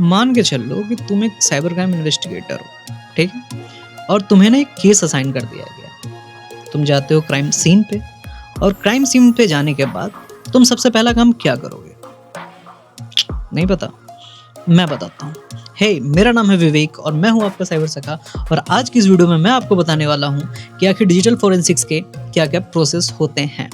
मान के चल लो कि तुम एक साइबर क्राइम इन्वेस्टिगेटर हो, ठीक है? और तुम्हें ना एक केस असाइन कर दिया गया। तुम जाते हो क्राइम सीन पे और क्राइम सीन पे जाने के बाद तुम सबसे पहला काम क्या करोगे? नहीं पता? मैं बताता हूँ। हे, मेरा नाम है विवेक और मैं हूँ आपका साइबर सखा और आज की इस वीडियो में मैं आपको बताने वाला हूँ कि आखिर डिजिटल फोरेंसिक्स के क्या-क्या प्रोसेस होते हैं।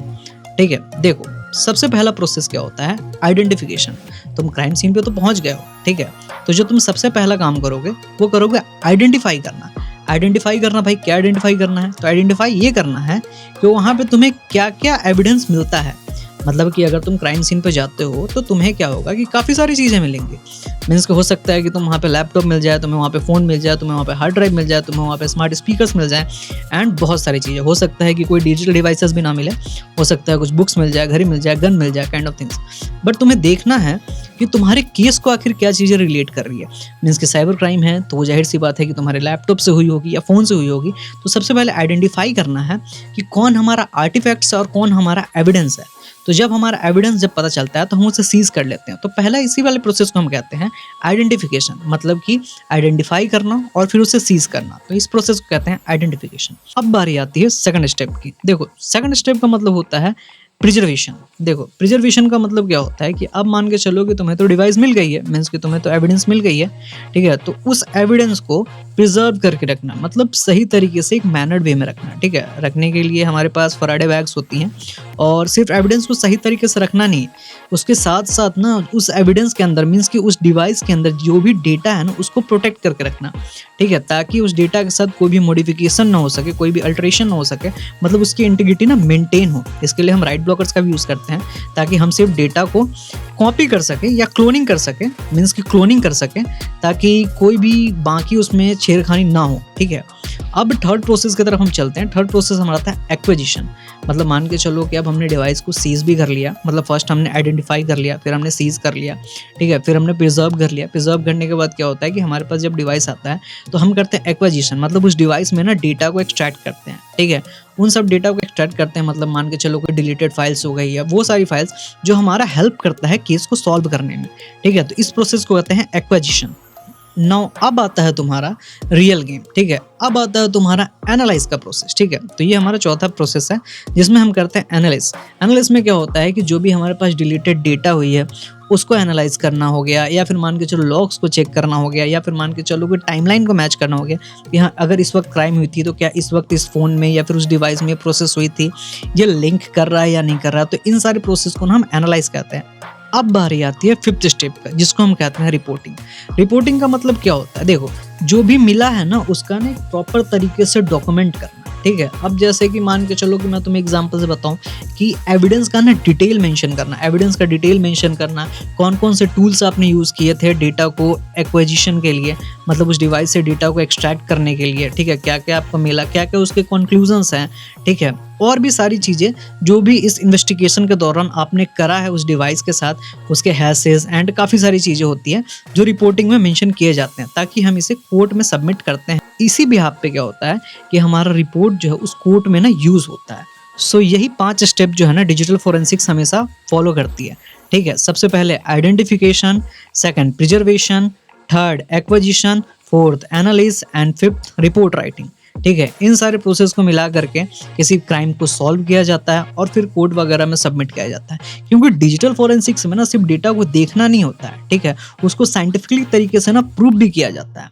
ठीक है, देखो सबसे पहला प्रोसेस क्या होता है? आइडेंटिफिकेशन। तुम क्राइम सीन पे तो पहुंच गए हो, ठीक है? तो जो तुम सबसे पहला काम करोगे वो करोगे आइडेंटिफाई करना। आइडेंटिफाई करना भाई, क्या आइडेंटिफाई करना है? तो आइडेंटिफाई ये करना है कि वहाँ पे तुम्हें क्या-क्या एविडेंस मिलता है। मतलब कि अगर तुम क्राइम सीन पे जाते हो तो तुम्हें क्या होगा कि काफ़ी सारी चीज़ें मिलेंगी। मीन्स कि हो सकता है कि तुम वहाँ पे लैपटॉप मिल जाए, तुम्हें वहाँ पे फ़ोन मिल जाए, तुम्हें वहाँ पे हार्ड ड्राइव मिल जाए, तुम्हें वहाँ पे स्मार्ट स्पीकर्स मिल जाएँ एंड बहुत सारी चीज़ें। हो सकता है कि कोई डिजिटल डिवाइसेस भी ना मिले, हो सकता है कुछ बुक्स मिल जाए, घड़ी मिल जाए, गन मिल जाए, काइंड ऑफ थिंग्स। बट तुम्हें देखना है कि तुम्हारे केस को आखिर क्या चीज़ें रिलेट कर रही है। मीन्स कि साइबर क्राइम है तो वो ज़ाहिर-सी बात है कि तुम्हारे लैपटॉप से हुई होगी या फ़ोन से हुई होगी। तो सबसे पहले आइडेंटिफाई करना है कि कौन हमारा आर्टिफैक्ट्स है और कौन हमारा एविडेंस है। तो जब हमारा एविडेंस जब पता चलता है तो हम उसे सीज़ कर लेते हैं। तो पहला इसी वाले प्रोसेस को हम कहते हैं आइडेंटिफिकेशन, मतलब कि आइडेंटिफाई करना और फिर उसे सीज़ करना। तो इस प्रोसेस को कहते हैं आइडेंटिफिकेशन। अब बारी आती है सेकंड स्टेप की। देखो सेकंड स्टेप का मतलब होता है प्रिजर्वेशन। देखो प्रिजर्वेशन का मतलब क्या होता है कि अब मान के चलो कि तुम्हें तो डिवाइस मिल गई है, मीन्स कि तुम्हें तो एविडेंस मिल गई है, ठीक है? तो उस एविडेंस को प्रिजर्व करके रखना, मतलब सही तरीके से एक मैनर्ड वे में रखना, ठीक है? रखने के लिए हमारे पास फराडे बैग्स होती हैं और सिर्फ एविडेंस को सही तरीके से रखना नहीं, उसके साथ-साथ ना उस एविडेंस के अंदर मीन्स कि उस डिवाइस के अंदर जो भी डेटा है ना उसको प्रोटेक्ट करके रखना, ठीक है? ताकि उस डेटा के साथ कोई भी मॉडिफिकेशन ना हो सके, कोई भी अल्टरेशन ना हो सके, मतलब उसकी इंटीग्रिटी ना मेंटेन हो। इसके लिए हम राइट ब्लॉकर्स का भी यूज़ करते हैं ताकि हम सिर्फ डेटा को कॉपी कर सकें या क्लोनिंग कर सकें, मीन्स कि क्लोनिंग कर सकें ताकि कोई भी बाकी उसमें छेड़खानी ना हो, ठीक है? अब थर्ड प्रोसेस की तरफ हम चलते हैं। थर्ड प्रोसेस हमारा था एक्विजिशन। मतलब मान के चलो कि अब हमने डिवाइस को सीज़ भी कर लिया, मतलब फर्स्ट हमने आइडेंटिफाई कर लिया, फिर हमने सीज़ कर लिया, ठीक है? फिर हमने प्रिजर्व कर लिया। प्रिजर्व करने के बाद क्या होता है कि हमारे पास जब डिवाइस आता है तो हम करते हैं एक्विजिशन, मतलब उस डिवाइस में ना डेटा को एक्सट्रैक्ट करते हैं, ठीक है? उन सब डेटा को एक्सट्रैक्ट करते हैं, मतलब मान के चलो कोई डिलीटेड फाइल्स हो गई या वो सारी फाइल्स जो हमारा हेल्प करता है केस को सॉल्व करने में, ठीक है? तो इस प्रोसेस को कहते हैं एक्विजिशन। नाउ अब आता है तुम्हारा रियल गेम, ठीक है? अब आता है तुम्हारा एनालाइज का प्रोसेस, ठीक है? तो ये हमारा चौथा प्रोसेस है जिसमें हम करते हैं एनालाइज। एनालाइज में क्या होता है कि जो भी हमारे पास डिलीटेड डेटा हुई है उसको एनालाइज करना हो गया, या फिर मान के चलो लॉग्स को चेक करना हो गया, या फिर मान के चलो कि टाइमलाइन को मैच करना हो गया कि हाँ अगर इस वक्त क्राइम हुई थी तो क्या इस वक्त इस फ़ोन में या फिर उस डिवाइस में प्रोसेस हुई थी, ये लिंक कर रहा है या नहीं कर रहा। तो इन सारे प्रोसेस को ना हम एनालाइज कहते हैं। अब बारी आती है फिफ्थ स्टेप का जिसको हम कहते हैं रिपोर्टिंग। रिपोर्टिंग का मतलब क्या होता है? देखो जो भी मिला है ना उसका ना एक प्रॉपर तरीके से डॉक्यूमेंट करना, ठीक है? अब जैसे कि मान के चलो कि मैं तुम्हें एग्जांपल से बताऊं कि एविडेंस का ना डिटेल मेंशन करना, एविडेंस का डिटेल मेंशन करना, कौन-कौन से टूल्स आपने यूज़ किए थे डेटा को एक्विजिशन के लिए, मतलब उस डिवाइस से डेटा को एक्सट्रैक्ट करने के लिए, ठीक है? क्या-क्या आपको मिला, क्या-क्या उसके कंक्लूजन्स हैं, ठीक है? और भी सारी चीज़ें जो भी इस इन्वेस्टिगेशन के दौरान आपने करा है उस डिवाइस के साथ, उसके हैशेस एंड काफ़ी सारी चीज़ें होती हैं जो रिपोर्टिंग में मेंशन किए जाते हैं ताकि हम इसे कोर्ट में सबमिट करते हैं। इसी बिहाफ पे क्या होता है कि हमारा रिपोर्ट जो है उस कोर्ट में ना यूज़ होता है। सो यही 5 स्टेप जो है ना डिजिटल फोरेंसिक्स हमेशा फॉलो करती है, ठीक है? सबसे पहले identification, second preservation, third acquisition, fourth analysis and fifth report writing, ठीक है? इन सारे प्रोसेस को मिला करके किसी क्राइम को सॉल्व किया जाता है और फिर कोर्ट वगैरह में सबमिट किया जाता है। क्योंकि डिजिटल फोरेंसिक्स में ना सिर्फ डेटा को देखना नहीं होता है, ठीक है? उसको साइंटिफिकली तरीके से ना प्रूव भी किया जाता है।